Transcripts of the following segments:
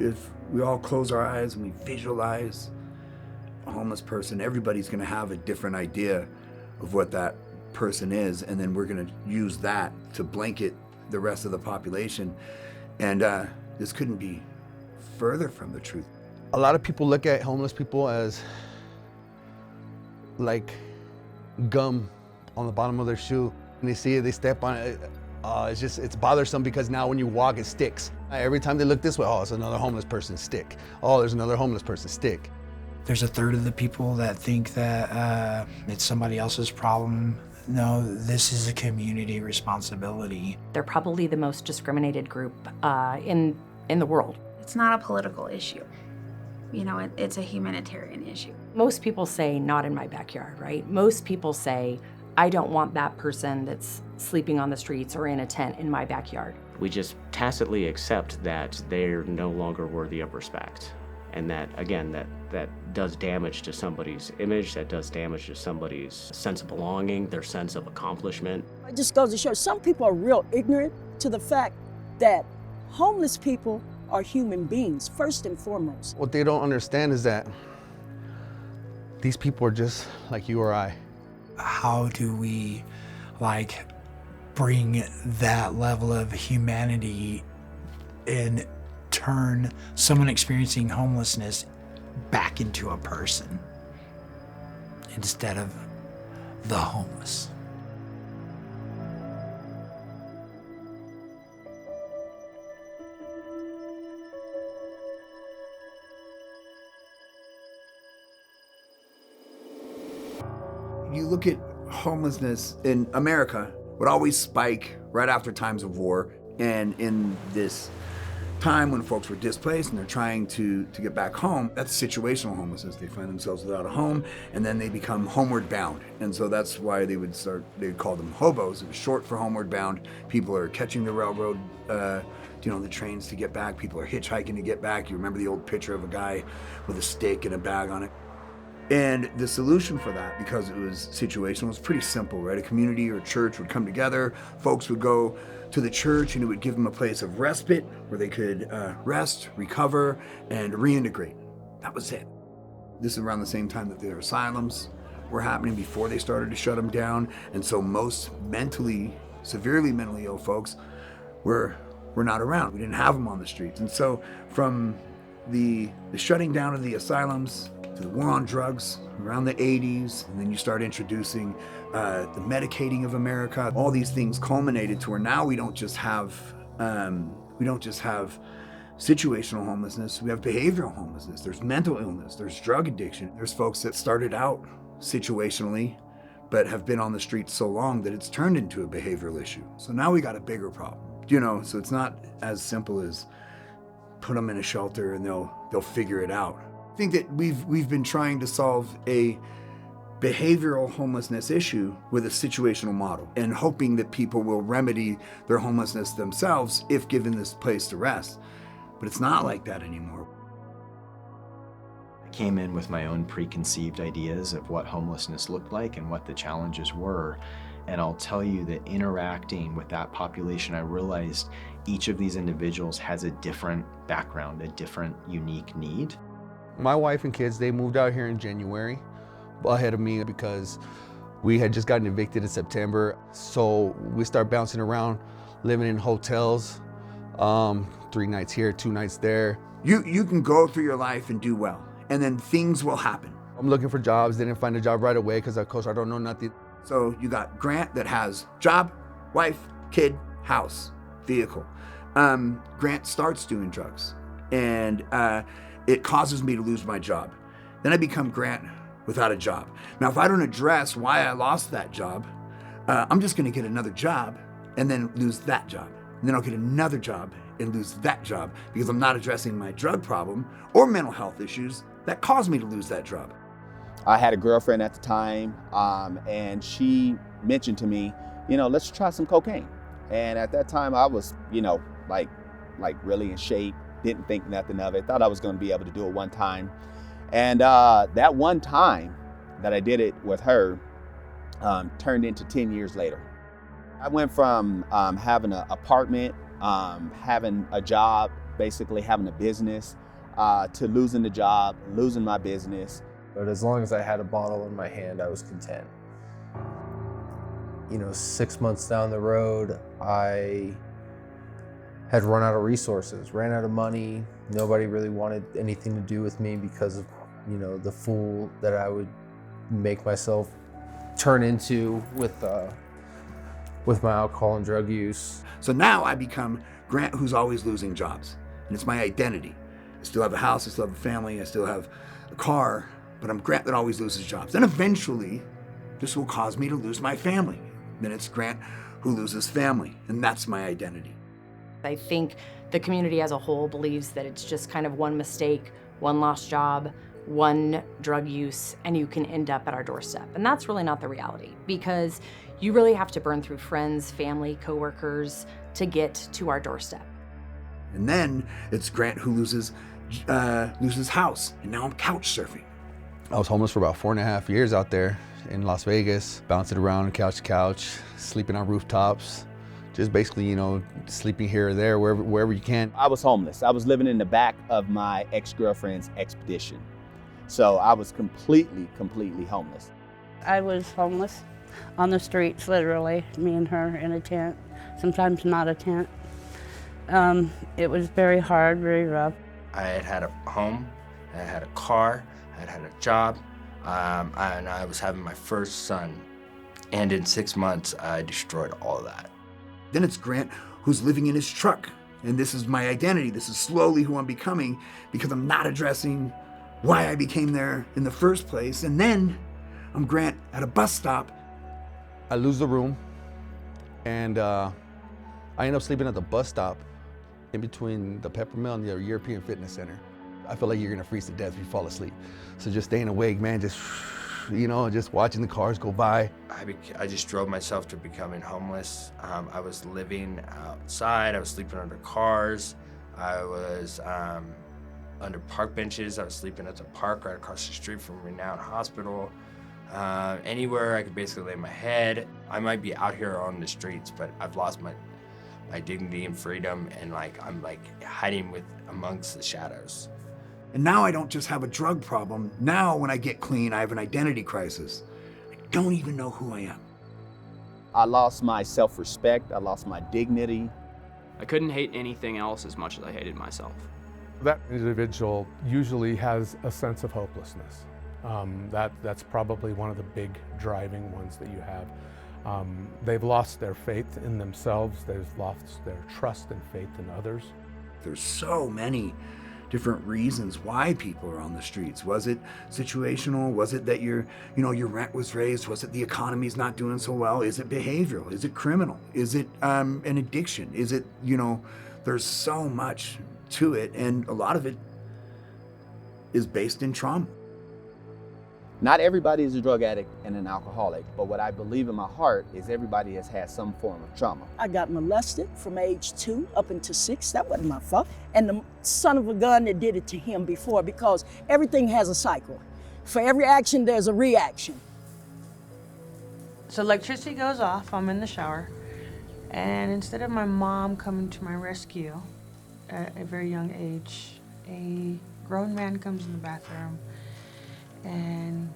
if we all close our eyes and we visualize a homeless person, everybody's going to have a different idea of what that person is, and then we're going to use that to blanket the rest of the population. And this couldn't be further from the truth. A lot of people look at homeless people as like gum on the bottom of their shoe. And they see it, they step on it. It's bothersome because now when you walk, it sticks. Every time they look this way, oh, it's another homeless person, stick. Oh, there's another homeless person, stick. There's a third of the people that think that it's somebody else's problem. No, this is a community responsibility. They're probably the most discriminated group in the world. It's not a political issue. You know, it's a humanitarian issue. Most people say, not in my backyard, right? Most people say, I don't want that person that's sleeping on the streets or in a tent in my backyard. We just tacitly accept that they're no longer worthy of respect. And that, again, that does damage to somebody's image, that does damage to somebody's sense of belonging, their sense of accomplishment. It just goes to show some people are real ignorant to the fact that homeless people are human beings, first and foremost. What they don't understand is that these people are just like you or I. How do we, bring that level of humanity and turn someone experiencing homelessness back into a person instead of the homeless? You look at homelessness in America, would always spike right after times of war, and in this time when folks were displaced and they're trying to get back home, that's situational homelessness. They find themselves without a home and then they become homeward bound. And so that's why they would call them hobos. It was short for homeward bound. People are catching the railroad, the trains to get back. People are hitchhiking to get back. You remember the old picture of a guy with a stick and a bag on it. And the solution for that, because it was situational, was pretty simple, right? A community or church would come together, folks would go to the church, and it would give them a place of respite where they could rest, recover, and reintegrate. That was it. This is around the same time that their asylums were happening, before they started to shut them down. And so most severely mentally ill folks were not around. We didn't have them on the streets. And so from the shutting down of the asylums to the war on drugs around the 80s, and then you start introducing the medicating of America. All these things culminated to where now we don't just have situational homelessness, we have behavioral homelessness. There's mental illness, there's drug addiction. There's folks that started out situationally, but have been on the streets so long that it's turned into a behavioral issue. So now we got a bigger problem, so it's not as simple as put them in a shelter and they'll figure it out. I think that we've been trying to solve a behavioral homelessness issue with a situational model and hoping that people will remedy their homelessness themselves if given this place to rest. But it's not like that anymore. I came in with my own preconceived ideas of what homelessness looked like and what the challenges were. And I'll tell you that interacting with that population, I realized each of these individuals has a different background, a different unique need. My wife and kids, they moved out here in January ahead of me because we had just gotten evicted in September. So we start bouncing around, living in hotels, 3 nights here, 2 nights there. You can go through your life and do well, and then things will happen. I'm looking for jobs, didn't find a job right away because of course I don't know nothing. So you got Grant that has job, wife, kid, house, vehicle. Grant starts doing drugs, and it causes me to lose my job. Then I become Grant without a job. Now, if I don't address why I lost that job, I'm just gonna get another job and then lose that job. And then I'll get another job and lose that job because I'm not addressing my drug problem or mental health issues that caused me to lose that job. I had a girlfriend at the time, and she mentioned to me, let's try some cocaine. And at that time I was, like really in shape, didn't think nothing of it, thought I was gonna be able to do it one time. And that one time that I did it with her turned into 10 years later. I went from having an apartment, having a job, basically having a business, to losing the job, losing my business. But as long as I had a bottle in my hand, I was content. 6 months down the road, I had run out of resources, ran out of money. Nobody really wanted anything to do with me because of, the fool that I would make myself turn into with my alcohol and drug use. So now I become Grant who's always losing jobs. And it's my identity. I still have a house, I still have a family, I still have a car, but I'm Grant that always loses jobs. Then eventually, this will cause me to lose my family. Then it's Grant who loses family, and that's my identity. I think the community as a whole believes that it's just kind of one mistake, one lost job, one drug use, and you can end up at our doorstep. And that's really not the reality, because you really have to burn through friends, family, coworkers to get to our doorstep. And then it's Grant who loses house, and now I'm couch surfing. I was homeless for about 4.5 years out there in Las Vegas, bouncing around couch to couch, sleeping on rooftops, just basically, sleeping here or there, wherever you can. I was homeless. I was living in the back of my ex-girlfriend's expedition. So I was completely homeless. I was homeless on the streets, literally, me and her in a tent, sometimes not a tent. It was very hard, very rough. I had a home, I had a car, I had a job, and I was having my first son. And in 6 months, I destroyed all of that. Then it's Grant who's living in his truck. And this is my identity. This is slowly who I'm becoming because I'm not addressing why I became there in the first place. And then I'm Grant at a bus stop. I lose the room, and I end up sleeping at the bus stop in between the Peppermill and the European Fitness Center. I feel like you're gonna freeze to death if you fall asleep. So just staying awake, man, just watching the cars go by. I just drove myself to becoming homeless. I was living outside, I was sleeping under cars, I was under park benches, I was sleeping at the park right across the street from Renown Hospital. Anywhere I could basically lay my head. I might be out here on the streets, but I've lost my dignity and freedom, and I'm hiding amongst the shadows. And now I don't just have a drug problem. Now when I get clean, I have an identity crisis. I don't even know who I am. I lost my self-respect, I lost my dignity. I couldn't hate anything else as much as I hated myself. That individual usually has a sense of hopelessness. That's probably one of the big driving ones that you have. They've lost their faith in themselves, they've lost their trust and faith in others. There's so many different reasons why people are on the streets. Was it situational? Was it that your rent was raised? Was it the economy's not doing so well? Is it behavioral? Is it criminal? Is it an addiction? Is it, there's so much to it, and a lot of it is based in trauma. Not everybody is a drug addict and an alcoholic, but what I believe in my heart is everybody has had some form of trauma. I got molested from age 2 up until 6. That wasn't my fault. And the son of a gun that did it to him before, because everything has a cycle. For every action, there's a reaction. So electricity goes off, I'm in the shower, and instead of my mom coming to my rescue at a very young age, a grown man comes in the bathroom and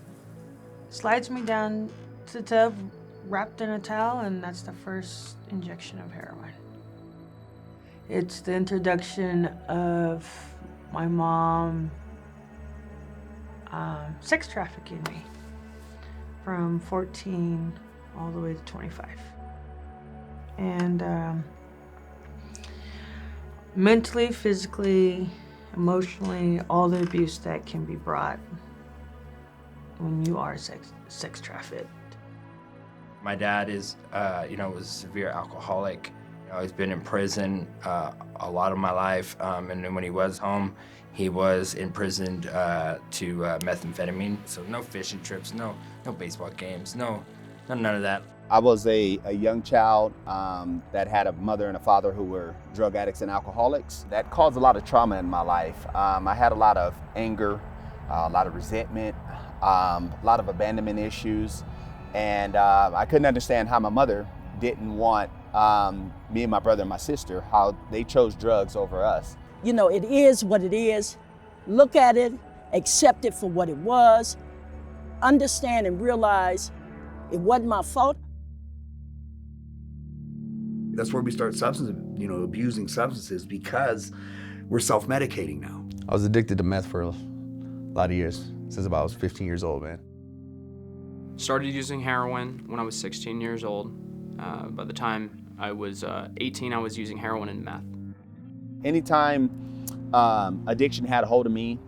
slides me down to the tub, wrapped in a towel, and that's the first injection of heroin. It's the introduction of my mom sex trafficking me from 14 all the way to 25. And mentally, physically, emotionally, all the abuse that can be brought when you are sex trafficked. My dad is, was a severe alcoholic. He's been in prison a lot of my life, and then when he was home, he was imprisoned to methamphetamine. So no fishing trips, no baseball games, none of that. I was a young child that had a mother and a father who were drug addicts and alcoholics. That caused a lot of trauma in my life. I had a lot of anger, a lot of resentment, a lot of abandonment issues, and I couldn't understand how my mother didn't want me and my brother and my sister, how they chose drugs over us. You know, it is what it is. Look at it, accept it for what it was, understand and realize it wasn't my fault. That's where we start abusing substances, because we're self-medicating now. I was addicted to meth for a lot of years, since about I was 15 years old, man. Started using heroin when I was 16 years old. By the time I was 18, I was using heroin and meth. Anytime addiction had a hold of me,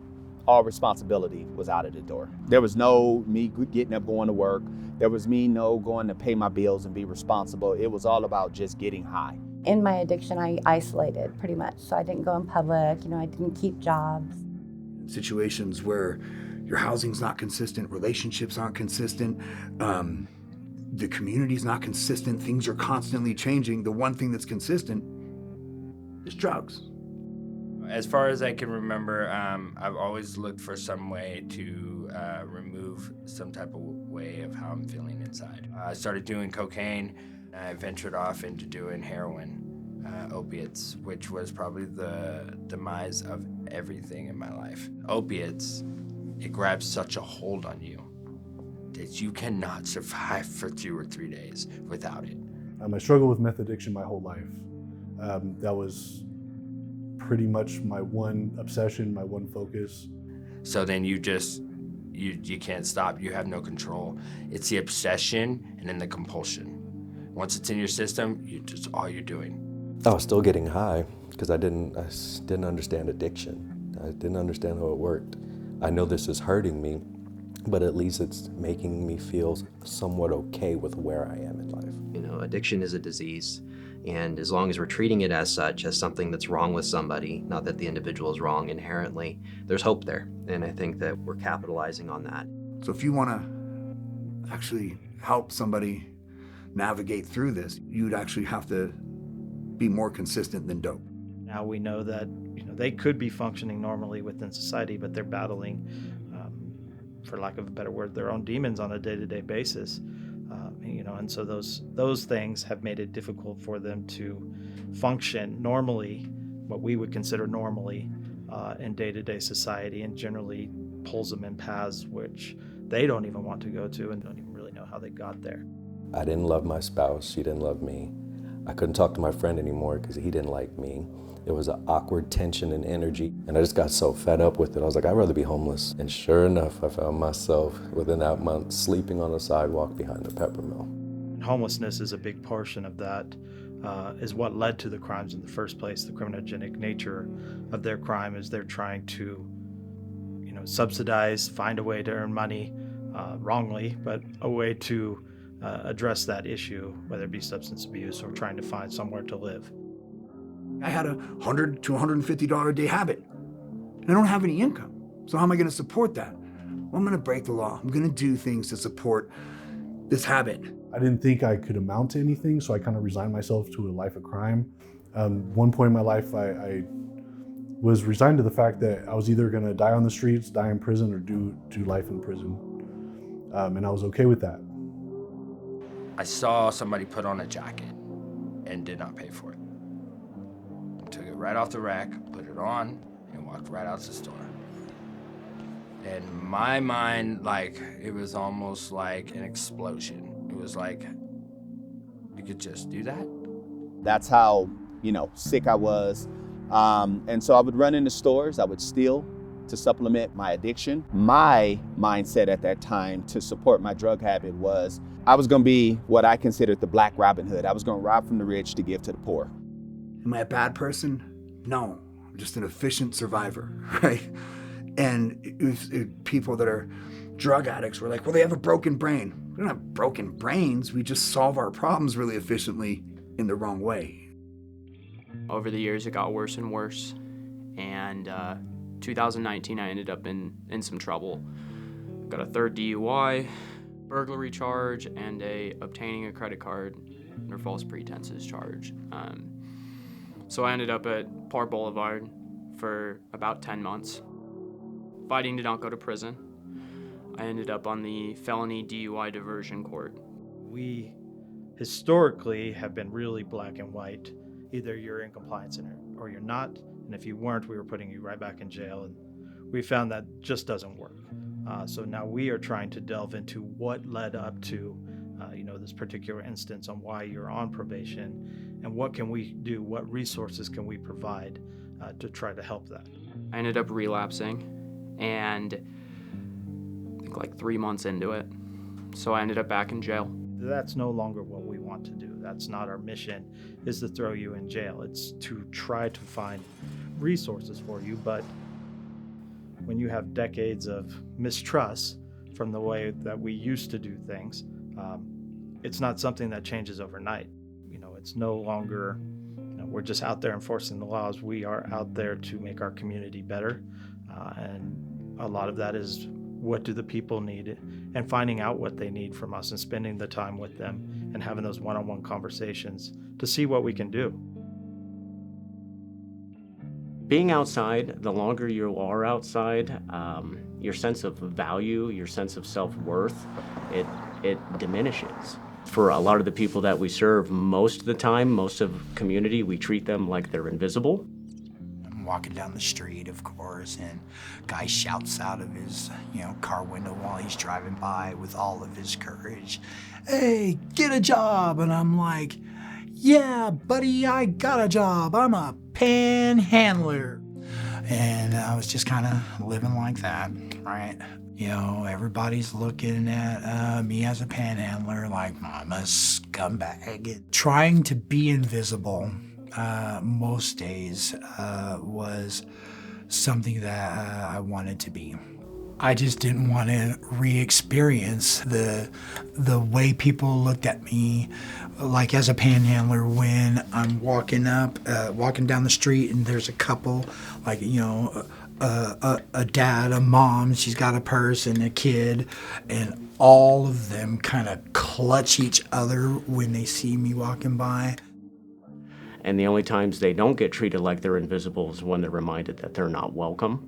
all responsibility was out of the door. There was no me getting up, going to work. There was me going to pay my bills and be responsible. It was all about just getting high. In my addiction, I isolated pretty much. So I didn't go in public, I didn't keep jobs. Situations where your housing's not consistent, relationships aren't consistent, the community's not consistent, things are constantly changing. The one thing that's consistent is drugs. As far as I can remember, I've always looked for some way to remove some type of way of how I'm feeling inside. I started doing cocaine. I ventured off into doing heroin, opiates, which was probably the demise of everything in my life. Opiates, it grabs such a hold on you that you cannot survive for 2 or 3 days without it. I struggled with meth addiction my whole life. That was pretty much my one obsession, my one focus. So then you can't stop. You have no control. It's the obsession and then the compulsion. Once it's in your system, it's all you're doing. I was still getting high because I didn't understand addiction. I didn't understand how it worked. I know this is hurting me, but at least it's making me feel somewhat okay with where I am in life. Addiction is a disease. And as long as we're treating it as such, as something that's wrong with somebody, not that the individual is wrong inherently, there's hope there. And I think that we're capitalizing on that. So if you want to actually help somebody navigate through this, you'd actually have to be more consistent than dope. Now we know that they could be functioning normally within society, but they're battling, for lack of a better word, their own demons on a day-to-day basis. And so those things have made it difficult for them to function normally, what we would consider normally, in day-to-day society, and generally pulls them in paths which they don't even want to go to and don't even really know how they got there. I didn't love my spouse, she didn't love me. I couldn't talk to my friend anymore because he didn't like me. It was an awkward tension and energy, and I just got so fed up with it. I was like, I'd rather be homeless. And sure enough, I found myself within that month sleeping on a sidewalk behind a pepper mill. Homelessness is a big portion of that, is what led to the crimes in the first place. The criminogenic nature of their crime is they're trying to, subsidize, find a way to earn money, wrongly, but a way to address that issue, whether it be substance abuse or trying to find somewhere to live. I had a $100 to $150 a day habit. I don't have any income. So how am I going to support that? Well, I'm going to break the law. I'm going to do things to support this habit. I didn't think I could amount to anything, so I kind of resigned myself to a life of crime. One point in my life, I was resigned to the fact that I was either going to die on the streets, die in prison, or do life in prison. And I was okay with that. I saw somebody put on a jacket and did not pay for it. Took it right off the rack, put it on, and walked right out the store. In my mind, it was almost like an explosion. It was like, you could just do that? That's how, sick I was. And so I would run into stores, I would steal to supplement my addiction. My mindset at that time to support my drug habit was I was gonna be what I considered the Black Robin Hood. I was gonna rob from the rich to give to the poor. Am I a bad person? No, I'm just an efficient survivor, right? And if people that are drug addicts were like, well, they have a broken brain. We don't have broken brains. We just solve our problems really efficiently in the wrong way. Over the years, it got worse and worse. And 2019, I ended up in some trouble. Got a 3rd DUI, burglary charge, and obtaining a credit card under false pretenses charge. So I ended up at Park Boulevard for about 10 months, fighting to not go to prison. I ended up on the felony DUI diversion court. We historically have been really black and white either you're in compliance or you're not. And if you weren't, we were putting you right back in jail. And we found that just doesn't work. So now we are trying to delve into what led up to this particular instance on why you're on probation, and what can we do, what resources can we provide to try to help that. I ended up relapsing, and I think like 3 months into it, so I ended up back in jail. That's no longer what we want to do. That's not our mission, is to throw you in jail. It's to try to find resources for you. But when you have decades of mistrust from the way that we used to do things, it's not something that changes overnight. It's no longer, we're just out there enforcing the laws. We are out there to make our community better. And a lot of that is, what do the people need, and finding out what they need from us and spending the time with them and having those one-on-one conversations to see what we can do. Being outside, the longer you are outside, your sense of value, your sense of self-worth, it diminishes. For a lot of the people that we serve, most of the time, most of the community, we treat them like they're invisible. I'm walking down the street, of course, and a guy shouts out of his, car window while he's driving by with all of his courage, "Hey, get a job!" And I'm like, "Yeah, buddy, I got a job. I'm a panhandler." And I was just kind of living like that, right? Everybody's looking at me as a panhandler like I'm a scumbag. Trying to be invisible most days was something that I wanted to be. I just didn't want to re-experience the way people looked at me, like as a panhandler when I'm walking down the street and there's a couple, like, a dad, a mom, she's got a purse and a kid, and all of them kind of clutch each other when they see me walking by. And the only times they don't get treated like they're invisible is when they're reminded that they're not welcome.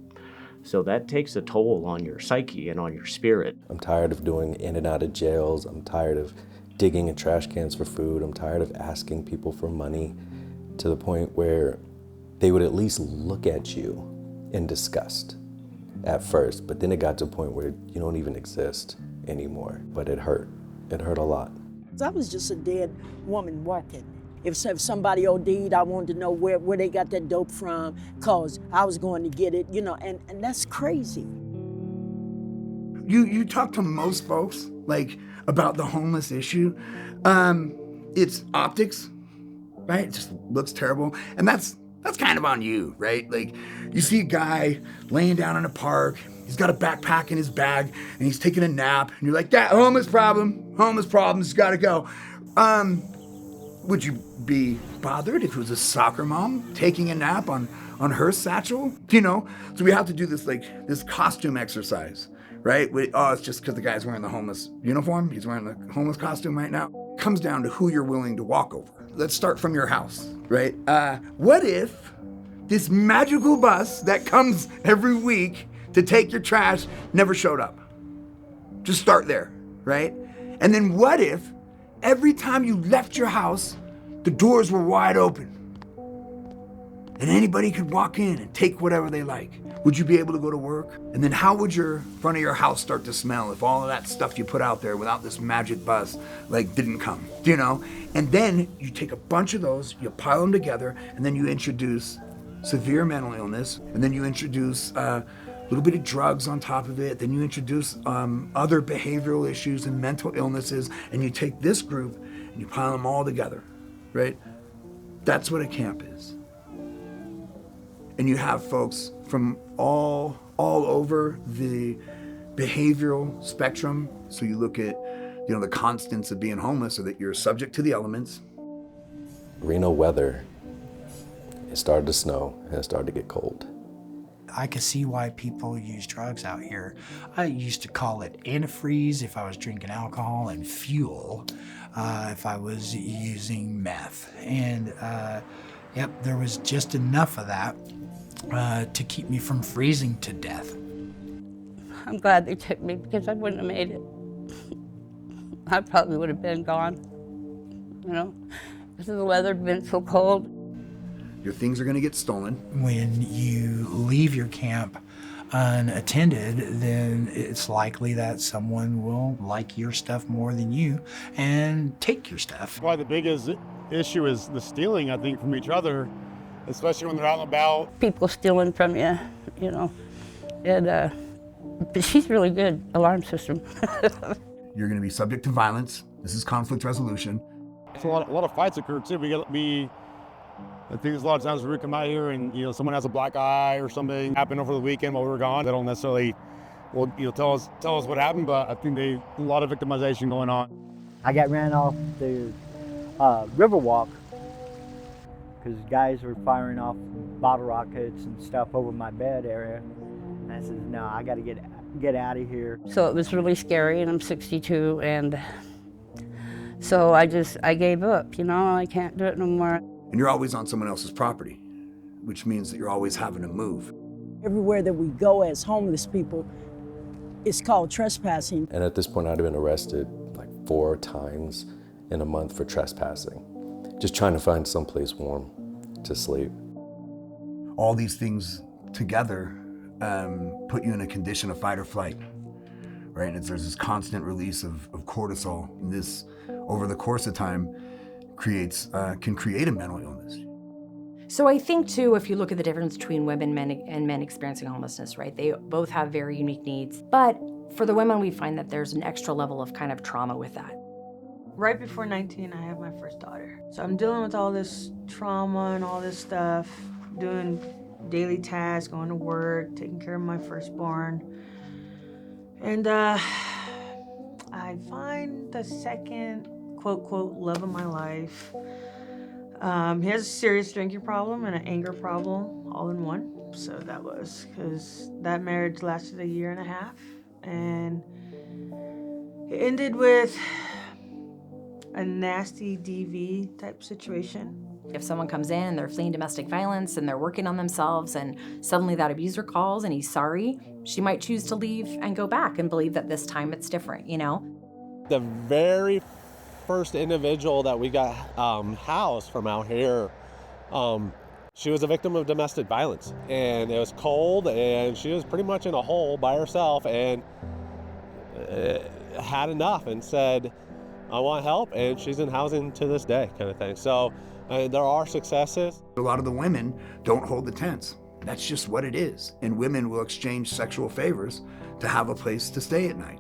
So that takes a toll on your psyche and on your spirit. I'm tired of doing in and out of jails. I'm tired of digging in trash cans for food. I'm tired of asking people for money, to the point where they would at least look at you in disgust at first, but then it got to a point where you don't even exist anymore. But it hurt. It hurt a lot. I was just a dead woman walking. If somebody OD'd, I wanted to know where they got that dope from, because I was going to get it, and that's crazy. You talk to most folks, like, about the homeless issue. It's optics, right? It just looks terrible. And that's kind of on you, right? Like, you see a guy laying down in a park, he's got a backpack in his bag, and he's taking a nap, and you're like, that homeless problem's gotta go. Would you be bothered if it was a soccer mom taking a nap on her satchel? So we have to do this costume exercise, right? It's just because the guy's wearing the homeless uniform. He's wearing the homeless costume right now. It comes down to who you're willing to walk over. Let's start from your house, right? What if this magical bus that comes every week to take your trash never showed up? Just start there, right? And then what if every time you left your house, the doors were wide open and anybody could walk in and take whatever they like? Would you be able to go to work? And then how would your front of your house start to smell if all of that stuff you put out there without this magic bus didn't come, And then you take a bunch of those, you pile them together, and then you introduce severe mental illness, and then you introduce a little bit of drugs on top of it, then you introduce other behavioral issues and mental illnesses, and you take this group and you pile them all together, right? That's what a camp is. And you have folks from all over the behavioral spectrum. So you look at, the constants of being homeless, so that you're subject to the elements. Reno weather, it started to snow and it started to get cold. I could see why people use drugs out here. I used to call it antifreeze if I was drinking alcohol, and fuel if I was using meth. And there was just enough of that to keep me from freezing to death. I'm glad they took me, because I wouldn't have made it. I probably would have been gone, because the weather had been so cold. Your things are going to get stolen. When you leave your camp unattended, then it's likely that someone will like your stuff more than you and take your stuff. Probably the biggest issue is the stealing, I think, from each other, especially when they're out and about. People stealing from you, you know. And, but she's really good, alarm system. You're going to be subject to violence. This is conflict resolution. So a lot of fights occur too. I think there's a lot of times where we come out here and, you know, someone has a black eye or something happened over the weekend while we were gone. They don't necessarily, tell us what happened, but I think a lot of victimization going on. I got ran off the Riverwalk because guys were firing off bottle rockets and stuff over my bed area. And I said, no, I got to get out of here. So it was really scary, and I'm 62, and so I gave up, you know, I can't do it no more. And you're always on someone else's property, which means that you're always having to move. Everywhere that we go as homeless people, it's called trespassing. And at this point, I'd have been arrested like 4 times in a month for trespassing. Just trying to find someplace warm to sleep. All these things together put you in a condition of fight or flight, right? And there's this constant release of cortisol. And this, over the course of time, can create a mental illness. So I think too, if you look at the difference between women and men experiencing homelessness, right? They both have very unique needs. But for the women, we find that there's an extra level of kind of trauma with that. Right before 19, I have my first daughter. So I'm dealing with all this trauma and all this stuff, doing daily tasks, going to work, taking care of my firstborn. And I find the second quote, quote, love of my life. He has a serious drinking problem and an anger problem all in one. So that was, because that marriage lasted 1.5 years, and it ended with a nasty DV type situation. If someone comes in and they're fleeing domestic violence and they're working on themselves and suddenly that abuser calls and he's sorry, she might choose to leave and go back and believe that this time it's different, you know? The very first individual that we got housed from out here, she was a victim of domestic violence, and it was cold, and she was pretty much in a hole by herself, and had enough and said, I want help, and she's in housing to this day, kind of thing. So there are successes. A lot of the women don't hold the tents. That's just what it is. And women will exchange sexual favors to have a place to stay at night.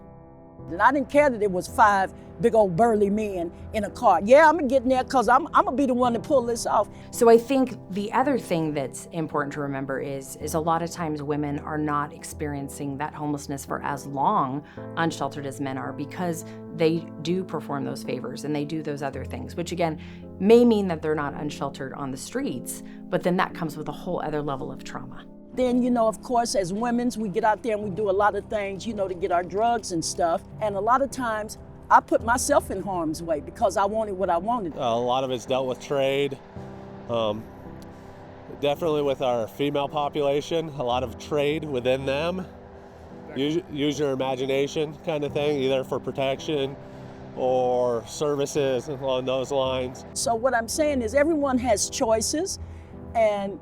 And I didn't care that it was 5 big old burly men in a car. Yeah, I'm gonna get in there because I'm gonna be the one to pull this off. So I think the other thing that's important to remember is a lot of times women are not experiencing that homelessness for as long unsheltered as men are, because they do perform those favors and they do those other things, which again may mean that they're not unsheltered on the streets, but then that comes with a whole other level of trauma. Then, you know, of course, as women, we get out there and we do a lot of things, you know, to get our drugs and stuff. And a lot of times, I put myself in harm's way because I wanted what I wanted. A lot of it's dealt with trade. Definitely with our female population, a lot of trade within them. Use your imagination kind of thing, either for protection or services along those lines. So what I'm saying is everyone has choices, and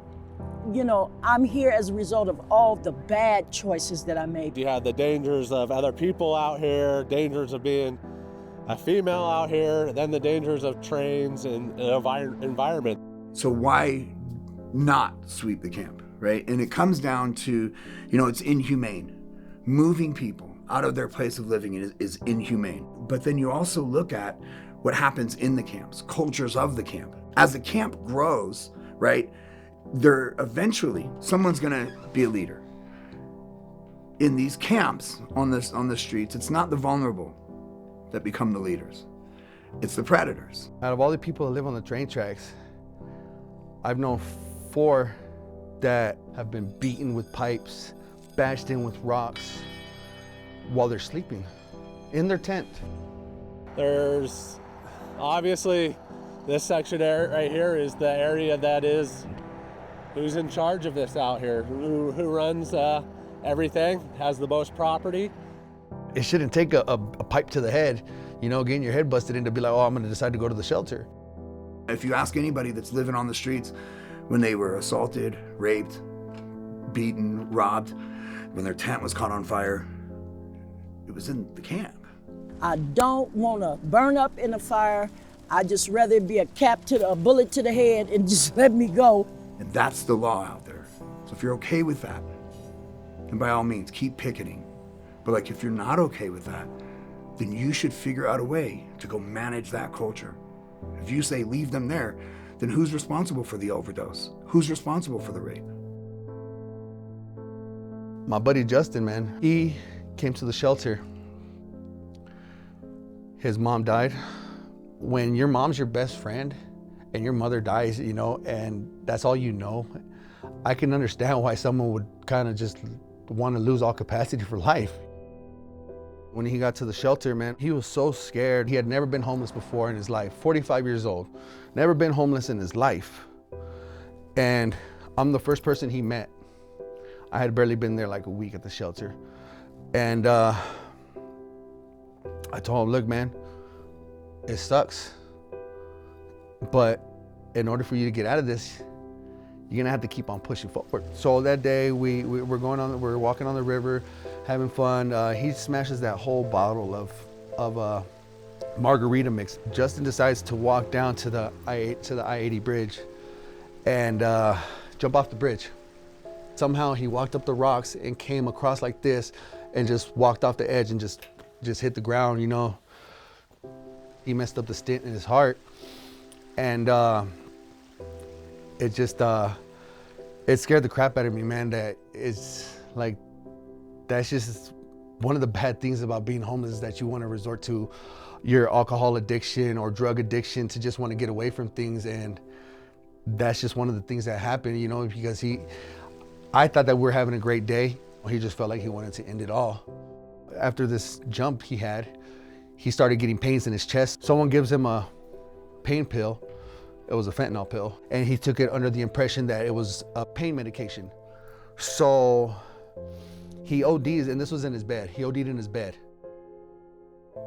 you know, I'm here as a result of all the bad choices that I made. You have the dangers of other people out here, dangers of being a female out here, then the dangers of trains and environment. So why not sweep the camp, right? And it comes down to, you know, it's inhumane. Moving people out of their place of living is inhumane. But then you also look at what happens in the camps, cultures of the camp. As the camp grows, right, someone's gonna be a leader. In these camps, on the streets, it's not the vulnerable that become the leaders. It's the predators. Out of all the people that live on the train tracks, I've known 4 that have been beaten with pipes, bashed in with rocks while they're sleeping in their tent. There's obviously this section right here is the area that is who's in charge of this out here, who runs everything, has the most property. It shouldn't take a pipe to the head, you know, getting your head busted in to be like, oh, I'm gonna decide to go to the shelter. If you ask anybody that's living on the streets when they were assaulted, raped, beaten, robbed, when their tent was caught on fire. It was in the camp. I don't want to burn up in a fire. I just rather it be a bullet to the head and just let me go. And that's the law out there. So if you're okay with that, then by all means, keep picketing. But like, if you're not okay with that, then you should figure out a way to go manage that culture. If you say leave them there, then who's responsible for the overdose? Who's responsible for the rape? My buddy Justin, man, he came to the shelter. His mom died. When your mom's your best friend and your mother dies, you know, and that's all you know, I can understand why someone would kind of just want to lose all capacity for life. When he got to the shelter, man, he was so scared. He had never been homeless before in his life, 45 years old, never been homeless in his life. And I'm the first person he met. I had barely been there like a week at the shelter. And I told him, look, man, it sucks, but in order for you to get out of this, you're gonna have to keep on pushing forward. So that day we're walking on the river, having fun. He smashes that whole bottle of margarita mix. Justin decides to walk down to the I-80 bridge and jump off the bridge. Somehow he walked up the rocks and came across like this and just walked off the edge and just hit the ground, you know. He messed up the stent in his heart, and it just it scared the crap out of me, man. That it's like, that's just one of the bad things about being homeless, is that you want to resort to your alcohol addiction or drug addiction to just want to get away from things, and that's just one of the things that happened, you know, because I thought that we're having a great day. He just felt like he wanted to end it all. After this jump he had, he started getting pains in his chest. Someone gives him a pain pill. It was a fentanyl pill. And he took it under the impression that it was a pain medication. So he ODs, and this was in his bed. He OD'd in his bed.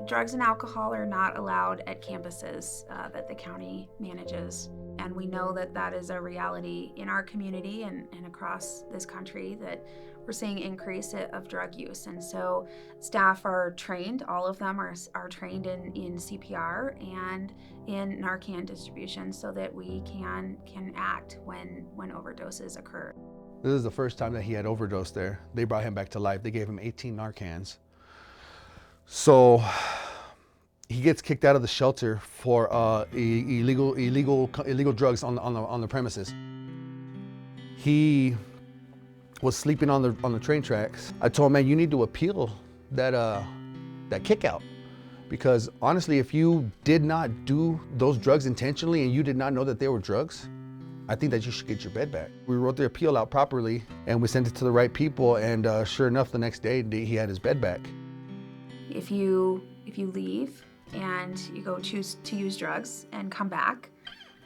Drugs and alcohol are not allowed at campuses that the county manages. And we know that that is a reality in our community and across this country, that we're seeing increase of drug use. And so staff are trained, all of them are trained in CPR and in Narcan distribution, so that we can act when overdoses occur. This is the first time that he had overdosed there. They brought him back to life. They gave him 18 Narcans. So he gets kicked out of the shelter for illegal drugs on the premises. He was sleeping on the train tracks. I told him, man, you need to appeal that kick out, because honestly, if you did not do those drugs intentionally and you did not know that they were drugs, I think that you should get your bed back. We wrote the appeal out properly and we sent it to the right people, and sure enough, the next day he had his bed back. If you leave and you go choose to use drugs and come back,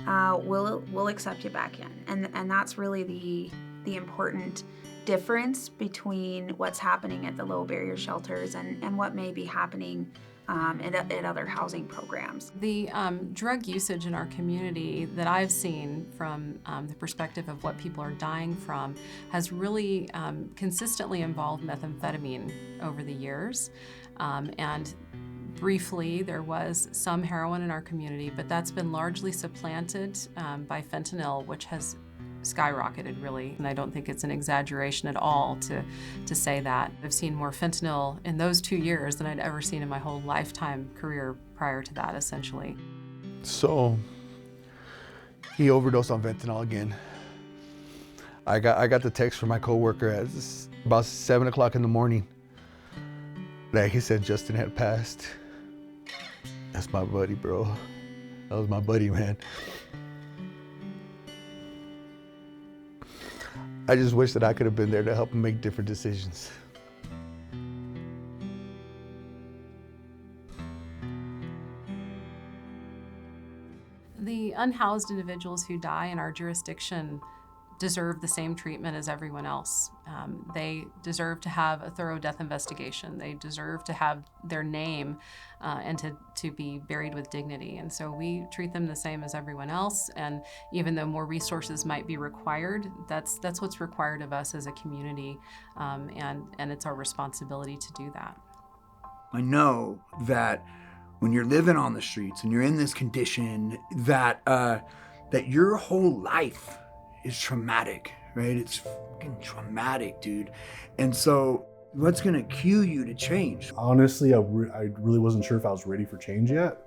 we'll accept you back in. And that's really the important difference between what's happening at the low barrier shelters and what may be happening at other housing programs. The drug usage in our community that I've seen from the perspective of what people are dying from has really consistently involved methamphetamine over the years. And briefly, there was some heroin in our community, but that's been largely supplanted by fentanyl, which has skyrocketed, really. And I don't think it's an exaggeration at all to say that. I've seen more fentanyl in those 2 years than I'd ever seen in my whole lifetime career prior to that, essentially. So he overdosed on fentanyl again. I got the text from my coworker at about 7 o'clock in the morning that he said Justin had passed. That's my buddy, bro. That was my buddy, man. I just wish that I could have been there to help him make different decisions. The unhoused individuals who die in our jurisdiction deserve the same treatment as everyone else. They deserve to have a thorough death investigation. They deserve to have their name and to be buried with dignity. And so we treat them the same as everyone else. And even though more resources might be required, that's what's required of us as a community, and it's our responsibility to do that. I know that when you're living on the streets and you're in this condition, that that your whole life is traumatic, right? It's fucking traumatic, dude. And so what's gonna cue you to change? Honestly, I really wasn't sure if I was ready for change yet.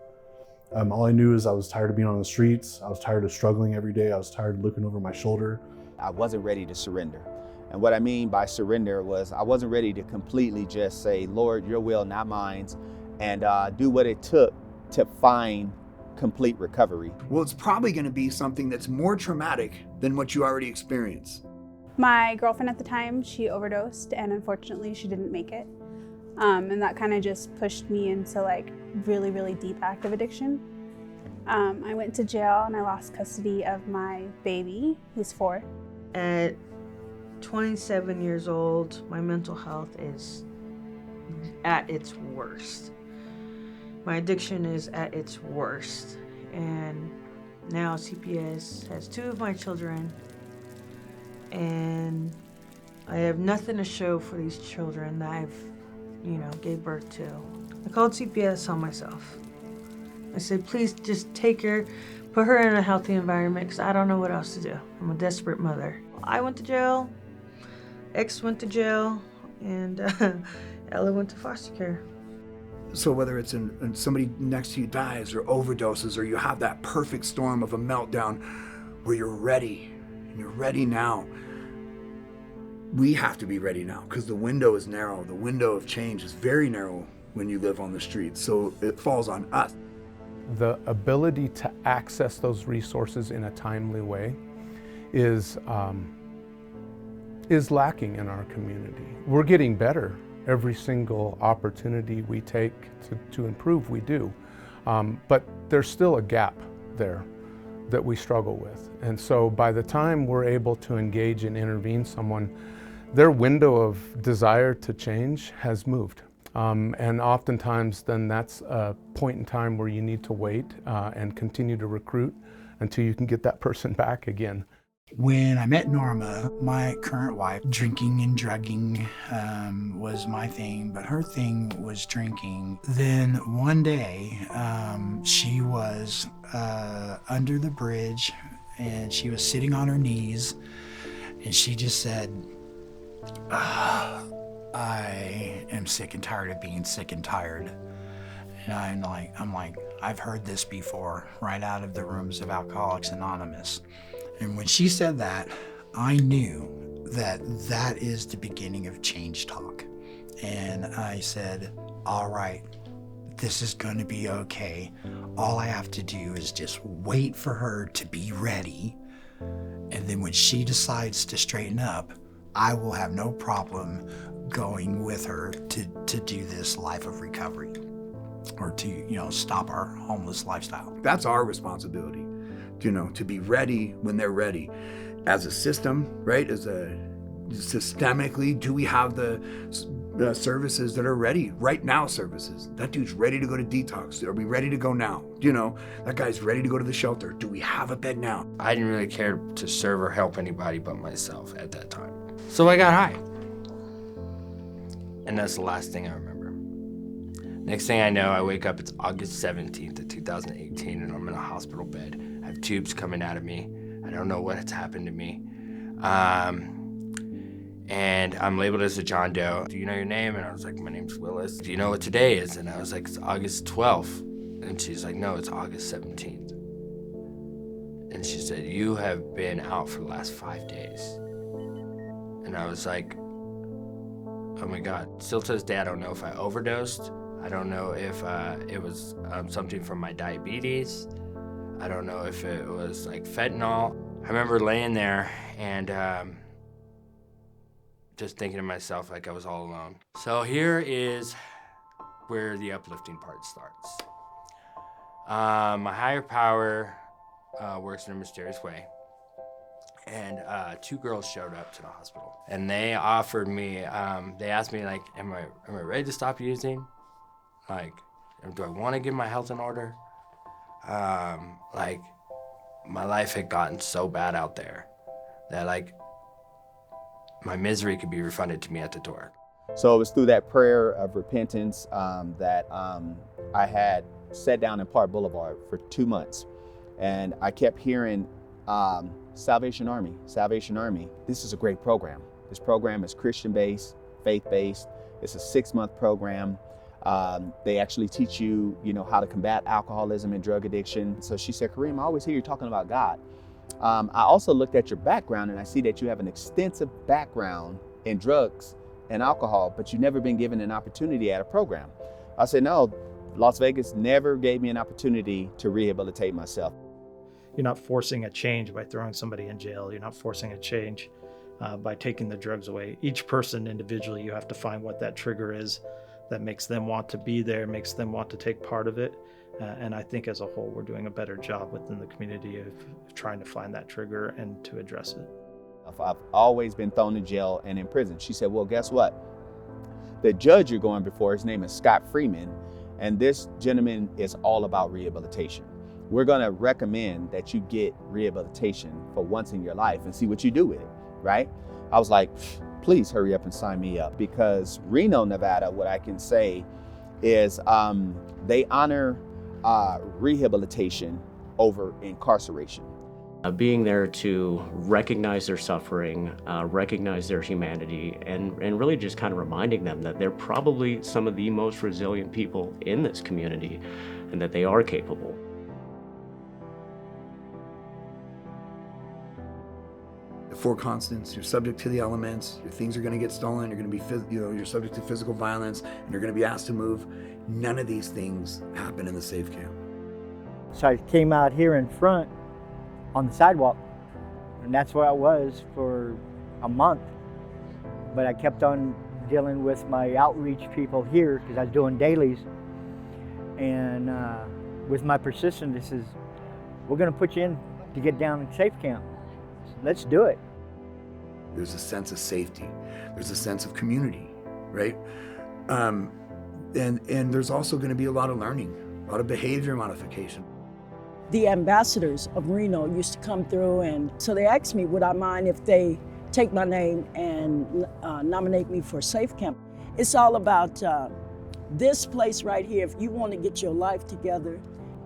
All I knew is I was tired of being on the streets. I was tired of struggling every day. I was tired of looking over my shoulder. I wasn't ready to surrender. And what I mean by surrender was I wasn't ready to completely just say, Lord, your will, not mine, and do what it took to find complete recovery. Well, it's probably gonna be something that's more traumatic than what you already experienced. My girlfriend at the time, she overdosed, and unfortunately she didn't make it. And that kind of just pushed me into like really, really deep active addiction. I went to jail and I lost custody of my baby, who's 4. At 27 years old, my mental health is at its worst. My addiction is at its worst. And now CPS has 2 of my children, and I have nothing to show for these children that I've, gave birth to. I called CPS on myself. I said, please just take her, put her in a healthy environment, because I don't know what else to do. I'm a desperate mother. I went to jail, X went to jail, and Ella went to foster care. So whether it's in somebody next to you dies or overdoses, or you have that perfect storm of a meltdown where you're ready, and you're ready now, we have to be ready now, because the window is narrow. The window of change is very narrow when you live on the streets, so it falls on us. The ability to access those resources in a timely way is lacking in our community. We're getting better. Every single opportunity we take to improve, we do. But there's still a gap there that we struggle with. And so by the time we're able to engage and intervene someone, their window of desire to change has moved. And oftentimes then that's a point in time where you need to wait and continue to recruit until you can get that person back again. When I met Norma, my current wife, drinking and drugging was my thing, but her thing was drinking. Then one day, she was under the bridge and she was sitting on her knees and she just said, I am sick and tired of being sick and tired. And I'm like, I've heard this before, right out of the rooms of Alcoholics Anonymous. And when she said that, I knew that that is the beginning of change talk. And I said, all right, this is going to be okay. All I have to do is just wait for her to be ready. And then when she decides to straighten up, I will have no problem going with her to do this life of recovery, or to, stop our homeless lifestyle. That's our responsibility, to be ready when they're ready. As a system, right? Systemically, do we have the services that are ready? Right now services. That dude's ready to go to detox. Are we ready to go now? That guy's ready to go to the shelter. Do we have a bed now? I didn't really care to serve or help anybody but myself at that time. So I got high. And that's the last thing I remember. Next thing I know, I wake up, it's August 17th of 2018, and I'm in a hospital bed. I have tubes coming out of me. I don't know what has happened to me. And I'm labeled as a John Doe. Do you know your name? And I was like, my name's Willis. Do you know what today is? And I was like, it's August 12th. And she's like, no, it's August 17th. And she said, you have been out for the last 5 days. And I was like, oh my God. Still to this day, I don't know if I overdosed. I don't know if it was something from my diabetes. I don't know if it was like fentanyl. I remember laying there and just thinking to myself like I was all alone. So here is where the uplifting part starts. My higher power works in a mysterious way. and 2 girls showed up to the hospital, and they offered me, they asked me, like, am I ready to stop using? Like, do I want to get my health in order? Like, my life had gotten so bad out there that, like, my misery could be refunded to me at the door. So it was through that prayer of repentance that I had sat down in Park Boulevard for 2 months, and I kept hearing Salvation Army, Salvation Army. This is a great program. This program is Christian-based, faith-based. It's a 6-month program. They actually teach you, how to combat alcoholism and drug addiction. So she said, Kareem, I always hear you talking about God. I also looked at your background, and I see that you have an extensive background in drugs and alcohol, but you've never been given an opportunity at a program. I said, no, Las Vegas never gave me an opportunity to rehabilitate myself. You're not forcing a change by throwing somebody in jail. You're not forcing a change by taking the drugs away. Each person individually, you have to find what that trigger is that makes them want to be there, makes them want to take part of it. And I think as a whole, we're doing a better job within the community of trying to find that trigger and to address it. I've always been thrown in jail and in prison. She said, well, guess what? The judge you're going before, his name is Scott Freeman, and this gentleman is all about rehabilitation. We're gonna recommend that you get rehabilitation for once in your life and see what you do with it, right? I was like, please hurry up and sign me up, because Reno, Nevada, what I can say is they honor rehabilitation over incarceration. Being there to recognize their suffering, recognize their humanity, and really just kind of reminding them that they're probably some of the most resilient people in this community and that they are capable. The 4 constants: you're subject to the elements, your things are going to get stolen, you're going to be, you're subject to physical violence, and you're going to be asked to move. None of these things happen in the safe camp. So I came out here in front on the sidewalk, and that's where I was for a month. But I kept on dealing with my outreach people here because I was doing dailies. And with my persistence, this is, we're going to put you in to get down in safe camp. So let's do it. There's a sense of safety. There's a sense of community, right? And there's also going to be a lot of learning, a lot of behavior modification. The ambassadors of Reno used to come through, and so they asked me, would I mind if they take my name and nominate me for Safe Camp? It's all about this place right here. If you want to get your life together,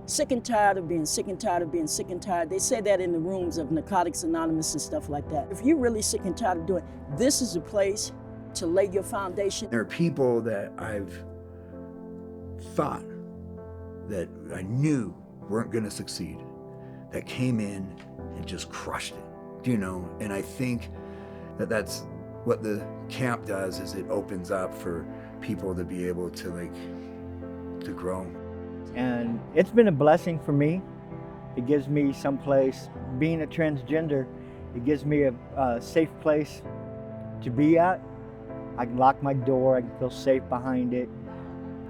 sick and tired of being sick and tired of being sick and tired. They say that in the rooms of Narcotics Anonymous and stuff like that. If you're really sick and tired of doing, this is a place to lay your foundation. There are people that I've thought that I knew weren't going to succeed, that came in and just crushed it, and I think that that's what the camp does, is it opens up for people to be able to grow. And it's been a blessing for me. It gives me some place, being a transgender, it gives me a safe place to be at. I can lock my door, I can feel safe behind it.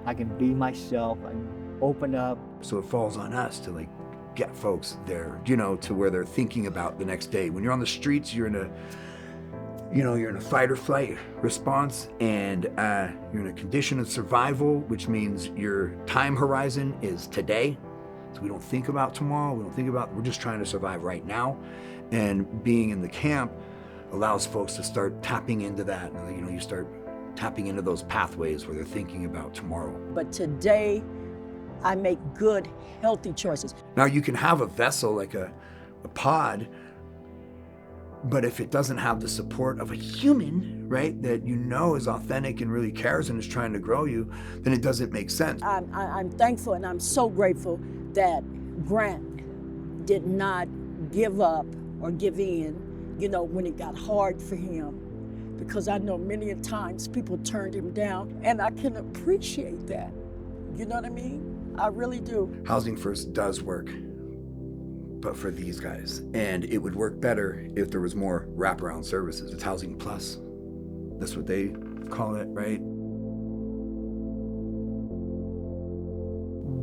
I can be myself, I can open up. So it falls on us to get folks there, to where they're thinking about the next day. When you're on the streets, you're in a fight or flight response, and you're in a condition of survival, which means your time horizon is today. So we don't think about tomorrow, we're just trying to survive right now. And being in the camp allows folks to start tapping into that. You start tapping into those pathways where they're thinking about tomorrow. But today, I make good, healthy choices. Now you can have a vessel like a pod, but if it doesn't have the support of a human, right, that is authentic and really cares and is trying to grow you, then it doesn't make sense. I'm thankful and I'm so grateful that Grant did not give up or give in, when it got hard for him. Because I know many a times people turned him down, and I can appreciate that. You know what I mean? I really do. Housing First does work, but for these guys. And it would work better if there was more wraparound services. It's Housing Plus. That's what they call it, right?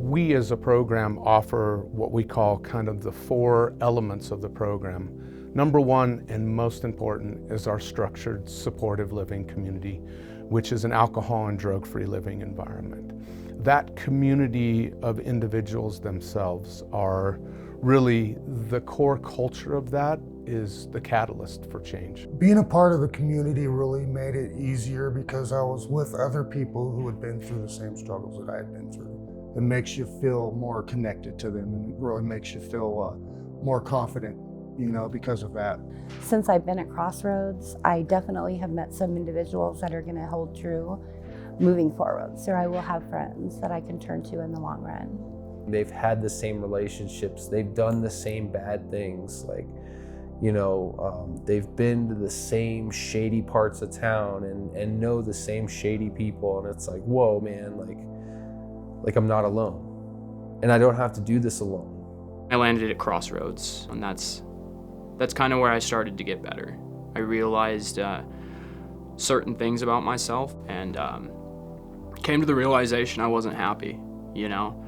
We as a program offer what we call kind of the 4 elements of the program. Number one and most important is our structured supportive living community, which is an alcohol and drug-free living environment. That community of individuals themselves are really the core culture of that is the catalyst for change. Being a part of the community really made it easier because I was with other people who had been through the same struggles that I had been through. It makes you feel more connected to them and it really makes you feel more confident, you know, because of that. Since I've been at Crossroads, I definitely have met some individuals that are going to hold true moving forward. So I will have friends that I can turn to in the long run. They've had the same relationships. They've done the same bad things. Like, you know, they've been to the same shady parts of town and know the same shady people. And it's like, whoa, man, like I'm not alone. And I don't have to do this alone. I landed at Crossroads, and that's kind of where I started to get better. I realized certain things about myself and came to the realization I wasn't happy, you know?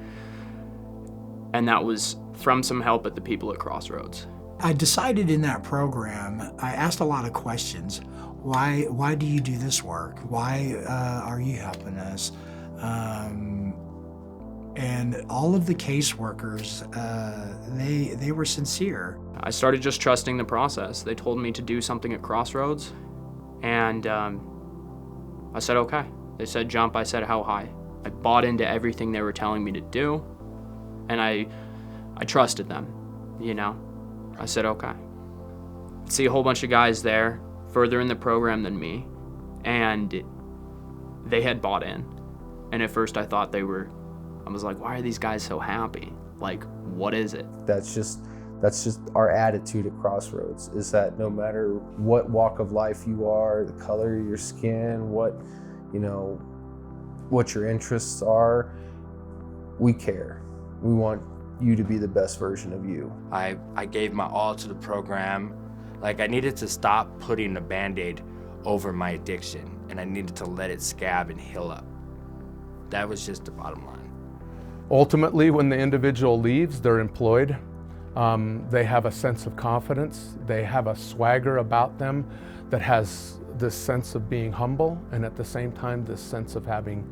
And that was from some help at the people at Crossroads. I decided in that program, I asked a lot of questions. Why do you do this work? Why are you helping us? And all of the caseworkers, they were sincere. I started just trusting the process. They told me to do something at Crossroads, and I said, okay. They said jump, I said how high. I bought into everything they were telling me to do, and I trusted them, you know? I said, okay. See a whole bunch of guys there, further in the program than me, and they had bought in. And at first I thought I was like, why are these guys so happy? Like, what is it? That's just our attitude at Crossroads, is that no matter what walk of life you are, the color of your skin, what your interests are, we care. We want you to be the best version of you. I gave my all to the program. Like, I needed to stop putting a Band-Aid over my addiction, and I needed to let it scab and heal up. That was just the bottom line. Ultimately, when the individual leaves, they're employed. They have a sense of confidence. They have a swagger about them that has this sense of being humble, and at the same time, this sense of having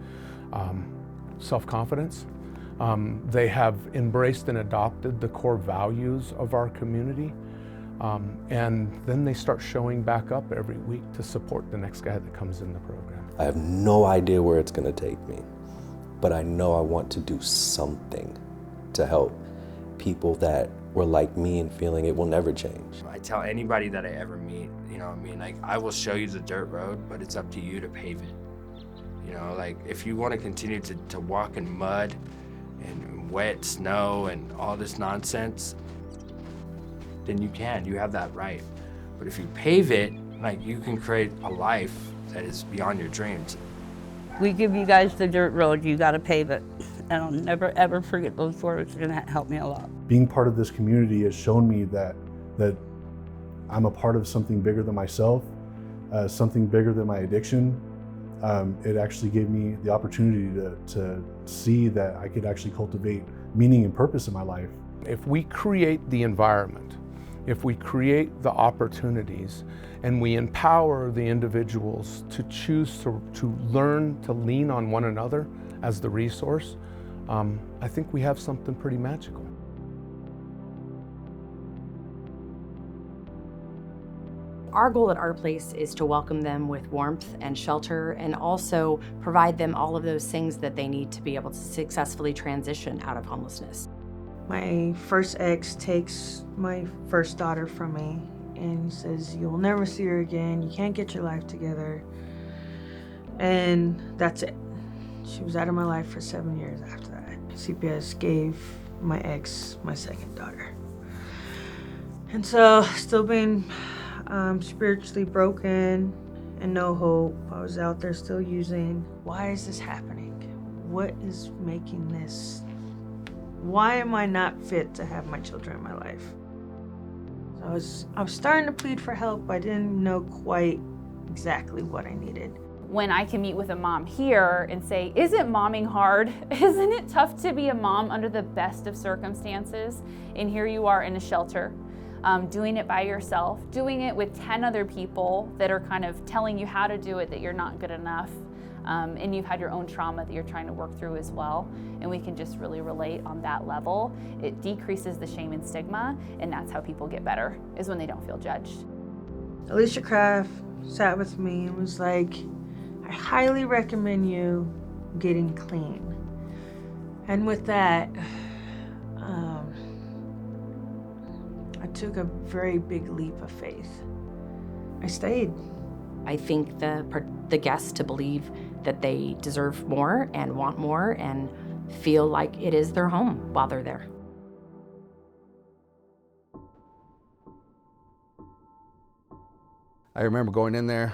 self-confidence. They have embraced and adopted the core values of our community. And then they start showing back up every week to support the next guy that comes in the program. I have no idea where it's going to take me, but I know I want to do something to help people that were like me and feeling it will never change. I tell anybody that I ever meet, like, I will show you the dirt road, but it's up to you to pave it. Like, if you want to continue to walk in mud and wet snow and all this nonsense, then you have that right. But if you pave it, like, you can create a life that is beyond your dreams. We give you guys the dirt road, you gotta pave it. And I'll never ever forget those words. They're gonna help me a lot. Being part of this community has shown me that I'm a part of something bigger than myself, something bigger than my addiction. It actually gave me the opportunity to see that I could actually cultivate meaning and purpose in my life. If we create the environment, if we create the opportunities, and we empower the individuals to choose to learn to lean on one another as the resource, I think we have something pretty magical. Our goal at our place is to welcome them with warmth and shelter, and also provide them all of those things that they need to be able to successfully transition out of homelessness. My first ex takes my first daughter from me and says, you'll never see her again, you can't get your life together. And that's it. She was out of my life for 7 years after that. CPS gave my ex my second daughter. And so, still being spiritually broken and no hope, I was out there still using. Why is this happening? What is making this? Why am I not fit to have my children in my life? So I was starting to plead for help. I didn't know quite exactly what I needed. When I can meet with a mom here and say, isn't momming hard? Isn't it tough to be a mom under the best of circumstances? And here you are in a shelter. doing it by yourself, doing it with 10 other people that are kind of telling you how to do it, that you're not good enough, and you've had your own trauma that you're trying to work through as well, and we can just really relate on that level. It decreases the shame and stigma, and that's how people get better, is when they don't feel judged. Alicia Kraft sat with me and was like, I highly recommend you getting clean. And with that, I took a very big leap of faith. I stayed. I think the guests to believe that they deserve more and want more and feel like it is their home while they're there. I remember going in there,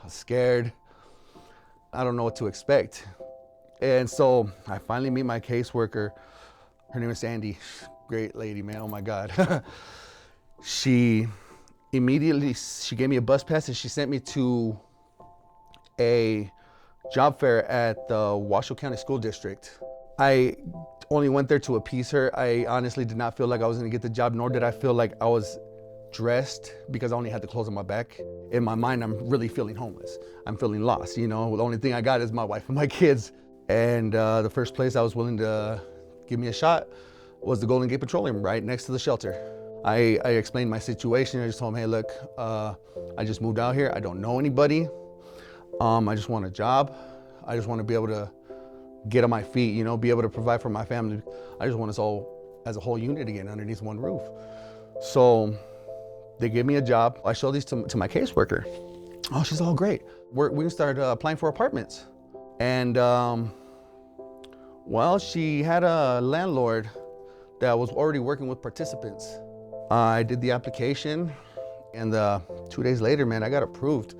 scared. I don't know what to expect. And so I finally meet my caseworker. Her name is Sandy. Great lady, man, oh my God. She gave me a bus pass and she sent me to a job fair at the Washoe County School District. I only went there to appease her. I honestly did not feel like I was gonna get the job, nor did I feel like I was dressed because I only had the clothes on my back. In my mind, I'm really feeling homeless. I'm feeling lost, you know? The only thing I got is my wife and my kids. And the first place I was willing to give me a shot was the Golden Gate Petroleum, right next to the shelter. I explained my situation. I just told him, hey, look, I just moved out here. I don't know anybody. I just want a job. I just want to be able to get on my feet, you know, be able to provide for my family. I just want us all as a whole unit again underneath one roof. So they gave me a job. I showed these to my caseworker. Oh, she's all great. We started applying for apartments. And well, she had a landlord that was already working with participants. I did the application, and 2 days later, man, I got approved.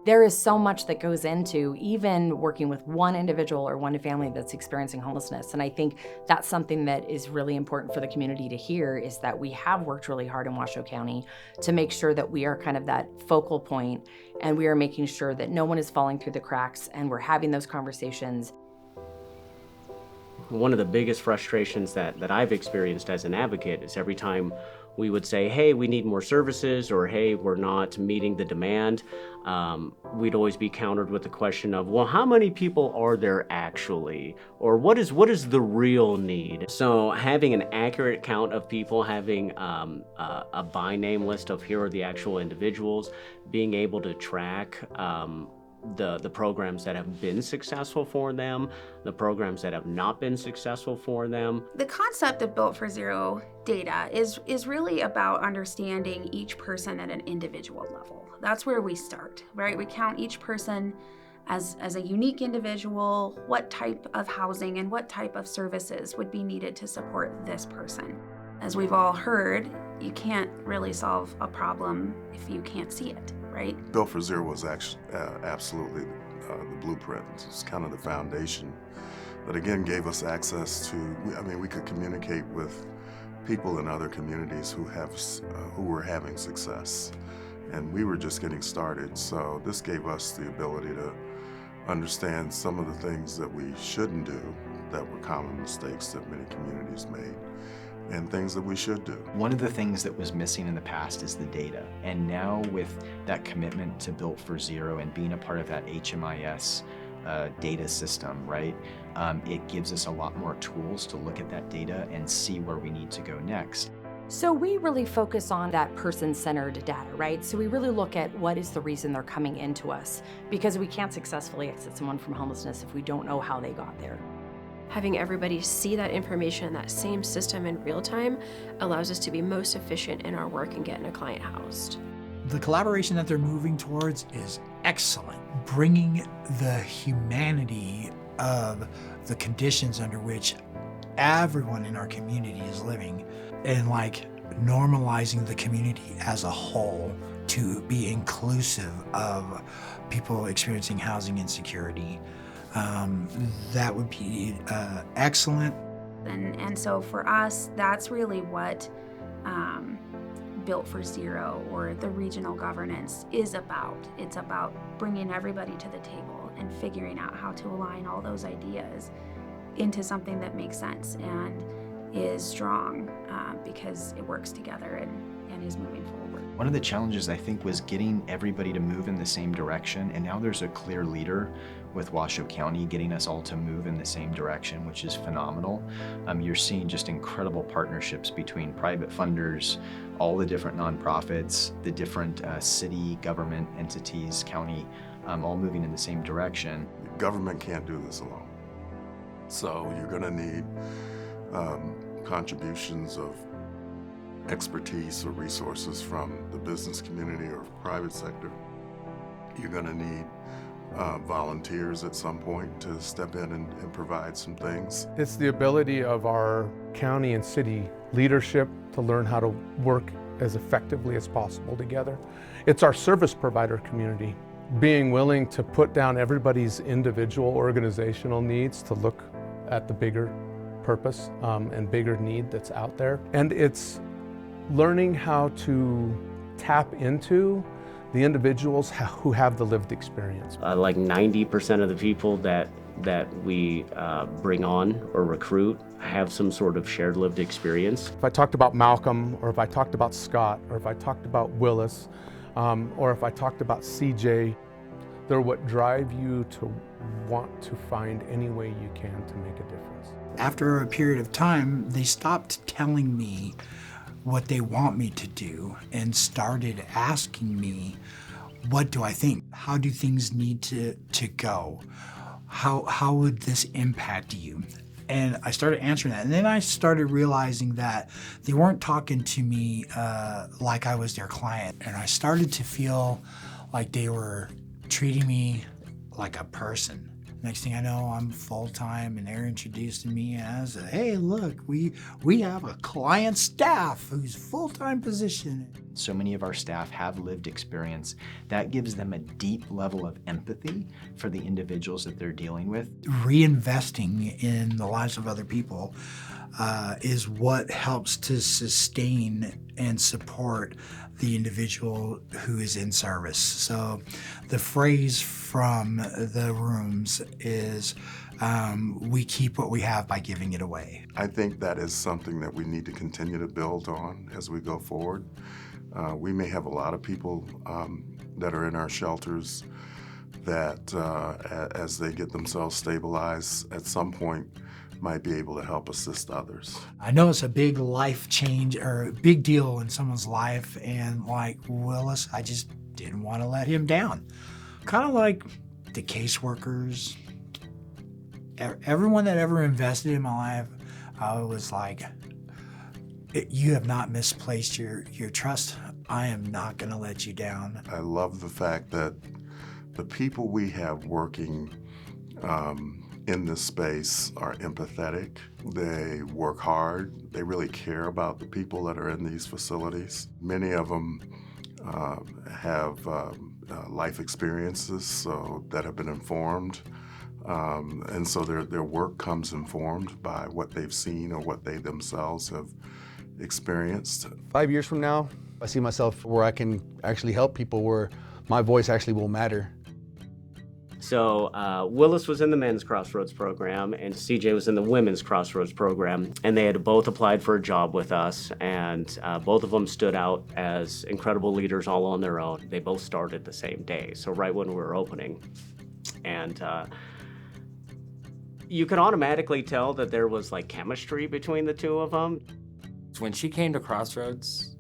There is so much that goes into even working with one individual or one family that's experiencing homelessness. And I think that's something that is really important for the community to hear, is that we have worked really hard in Washoe County to make sure that we are kind of that focal point, and we are making sure that no one is falling through the cracks, and we're having those conversations. One of the biggest frustrations that I've experienced as an advocate is every time we would say, hey, we need more services, or hey, we're not meeting the demand, we'd always be countered with the question of, well, how many people are there actually? Or what is the real need? So having an accurate count of people, having a by name list of here are the actual individuals, being able to track the programs that have been successful for them, the programs that have not been successful for them. The concept of Built for Zero data is really about understanding each person at an individual level. That's where we start, right? We count each person as a unique individual, what type of housing and what type of services would be needed to support this person. As we've all heard, you can't really solve a problem if you can't see it, right? Built for Zero was actually absolutely the blueprint. It's kind of the foundation that again gave us access to, we could communicate with people in other communities who were having success. And we were just getting started, so this gave us the ability to understand some of the things that we shouldn't do that were common mistakes that many communities made, and things that we should do. One of the things that was missing in the past is the data. And now with that commitment to Built for Zero and being a part of that HMIS data system, right? It gives us a lot more tools to look at that data and see where we need to go next. So we really focus on that person-centered data, right? So we really look at what is the reason they're coming into us, because we can't successfully exit someone from homelessness if we don't know how they got there. Having everybody see that information in that same system in real time allows us to be most efficient in our work and getting a client housed. The collaboration that they're moving towards is excellent, bringing the humanity of the conditions under which everyone in our community is living, and normalizing the community as a whole to be inclusive of people experiencing housing insecurity. That would be excellent. And so for us, that's really what Built for Zero or the regional governance is about. It's about bringing everybody to the table and figuring out how to align all those ideas into something that makes sense and is strong because it works together and is moving forward. One of the challenges, I think, was getting everybody to move in the same direction, and now there's a clear leader with Washoe County getting us all to move in the same direction, which is phenomenal. You're seeing just incredible partnerships between private funders, all the different nonprofits, the different city government entities, county, all moving in the same direction. Government can't do this alone. So you're going to need contributions of expertise or resources from the business community or private sector. You're going to need volunteers at some point to step in and provide some things. It's the ability of our county and city leadership to learn how to work as effectively as possible together. It's our service provider community being willing to put down everybody's individual organizational needs to look at the bigger purpose and bigger need that's out there. And it's learning how to tap into the individuals who have the lived experience. Like 90% of the people that we bring on or recruit have some sort of shared lived experience. If I talked about Malcolm, or if I talked about Scott, or if I talked about Willis, or if I talked about CJ, they're what drive you to want to find any way you can to make a difference. After a period of time, they stopped telling me what they want me to do and started asking me, what do I think? How do things need to go? How would this impact you? And I started answering that. And then I started realizing that they weren't talking to me like I was their client. And I started to feel like they were treating me like a person. Next thing I know, I'm full-time and they're introducing me as, hey, look, we have a client staff who's full-time position. So many of our staff have lived experience. That gives them a deep level of empathy for the individuals that they're dealing with. Reinvesting in the lives of other people is what helps to sustain and support the individual who is in service. So the phrase from the rooms is, we keep what we have by giving it away. I think that is something that we need to continue to build on as we go forward. We may have a lot of people that are in our shelters that as they get themselves stabilized at some point might be able to help assist others. I know it's a big life change or a big deal in someone's life, and like Willis, I just didn't want to let him down. Kind of like the caseworkers, everyone that ever invested in my life, I was like, you have not misplaced your trust. I am not going to let you down. I love the fact that the people we have working in this space are empathetic. They work hard. They really care about the people that are in these facilities. Many of them have life experiences so that have been informed. And so their work comes informed by what they've seen or what they themselves have experienced. 5 years from now, I see myself where I can actually help people, where my voice actually will matter. So Willis was in the men's Crossroads program and CJ was in the women's Crossroads program, and they had both applied for a job with us, and both of them stood out as incredible leaders all on their own. They both started the same day, so right when we were opening. And you could automatically tell that there was like chemistry between the two of them. When she came to Crossroads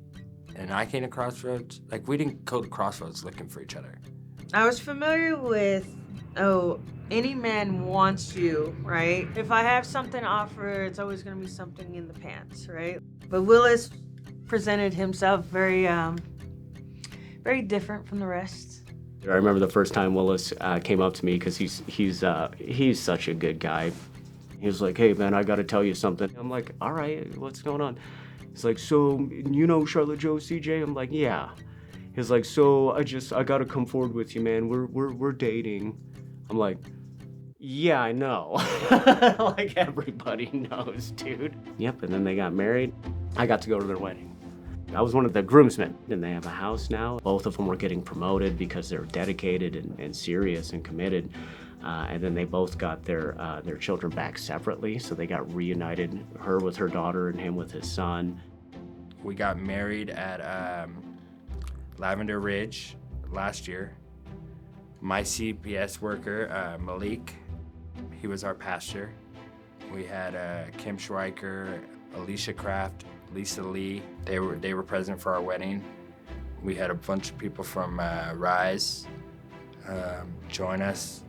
and I came to Crossroads, like we didn't go to Crossroads looking for each other. I was familiar with, any man wants you, right? If I have something to offer, it's always going to be something in the pants, right? But Willis presented himself very, very different from the rest. I remember the first time Willis came up to me, because he's such a good guy. He was like, hey man, I got to tell you something. I'm like, all right, what's going on? He's like, so you know Charlotte Joe CJ? I'm like, yeah. He's like, so I gotta come forward with you, man. We're dating. I'm like, yeah, I know. Like everybody knows, dude. Yep, and then they got married. I got to go to their wedding. I was one of the groomsmen, and they have a house now. Both of them were getting promoted because they're dedicated and serious and committed. And then they both got their children back separately, so they got reunited, her with her daughter and him with his son. We got married at Lavender Ridge last year. My CPS worker, Malik, he was our pastor. We had Kim Schweiker, Alicia Kraft, Lisa Lee. They were present for our wedding. We had a bunch of people from Rise join us,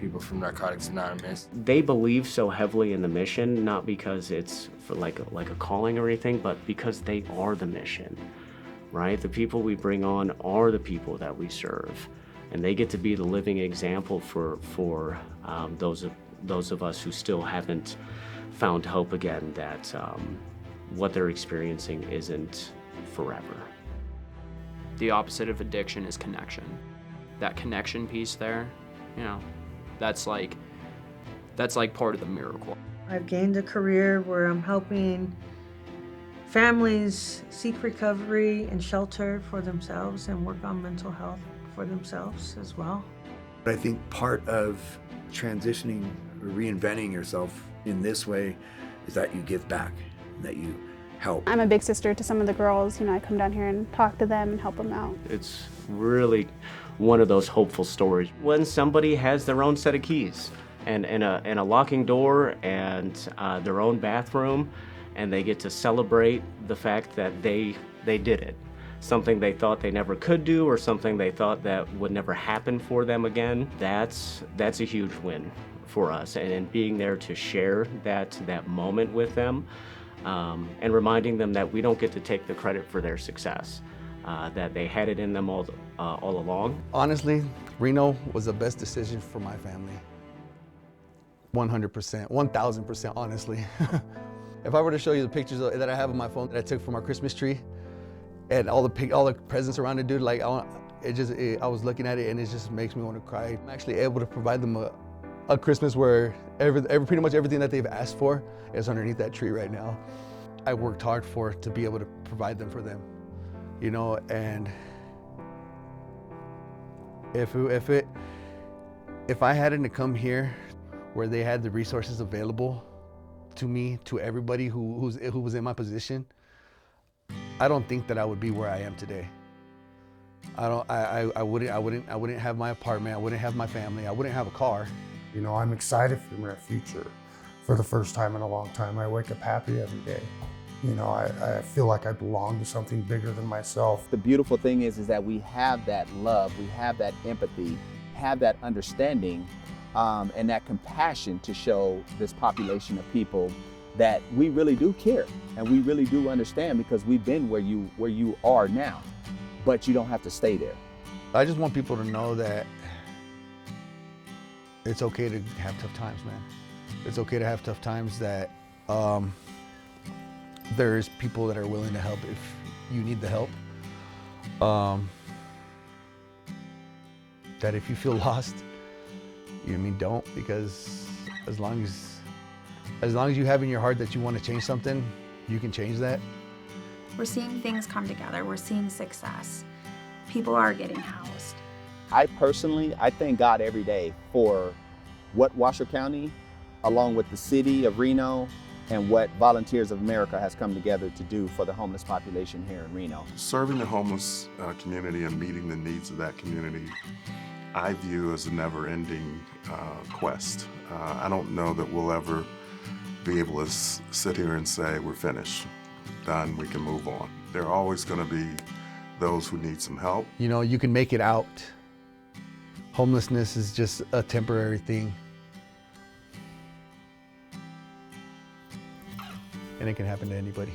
people from Narcotics Anonymous. They believe so heavily in the mission, not because it's for like a calling or anything, but because they are the mission, right? The people we bring on are the people that we serve, and they get to be the living example for those of us who still haven't found hope again, that what they're experiencing isn't forever. The opposite of addiction is connection. That connection piece there, you know, that's like part of the miracle. I've gained a career where I'm helping families seek recovery and shelter for themselves and work on mental health for themselves as well. I think part of transitioning or reinventing yourself in this way is that you give back, that you help. I'm a big sister to some of the girls. You know, I come down here and talk to them and help them out. It's really one of those hopeful stories when somebody has their own set of keys and a locking door and their own bathroom, and they get to celebrate the fact that they did it. Something they thought they never could do, or something they thought that would never happen for them again. That's a huge win for us, and being there to share that moment with them, and reminding them that we don't get to take the credit for their success, that they had it in them all along. Honestly, Reno was the best decision for my family. 100%, 1000%, honestly. If I were to show you the pictures that I have on my phone that I took from our Christmas tree, and all the presents around it, dude, like I was looking at it and it just makes me want to cry. I'm actually able to provide them a Christmas where pretty much everything that they've asked for is underneath that tree right now. I worked hard to be able to provide them for them, you know, and if I hadn't to come here where they had the resources available to me, to everybody who was in my position, I don't think that I would be where I am today. I wouldn't have my apartment, I wouldn't have my family, I wouldn't have a car. You know, I'm excited for my future for the first time in a long time. I wake up happy every day. You know, I feel like I belong to something bigger than myself. The beautiful thing is that we have that love, we have that empathy, have that understanding, and that compassion to show this population of people that we really do care and we really do understand, because we've been where you are now, but you don't have to stay there. I just want people to know that it's okay to have tough times, man. It's okay to have tough times, that there's people that are willing to help if you need the help. That if you feel lost, don't, because as long as you have in your heart that you want to change something, you can change that. We're seeing things come together. We're seeing success. People are getting housed. I thank God every day for what Washoe County, along with the city of Reno, and what Volunteers of America has come together to do for the homeless population here in Reno. Serving the homeless community and meeting the needs of that community, I view as a never-ending quest. I don't know that we'll ever be able to sit here and say we're finished, done, we can move on. There are always going to be those who need some help. You know, you can make it out. Homelessness is just a temporary thing. And it can happen to anybody.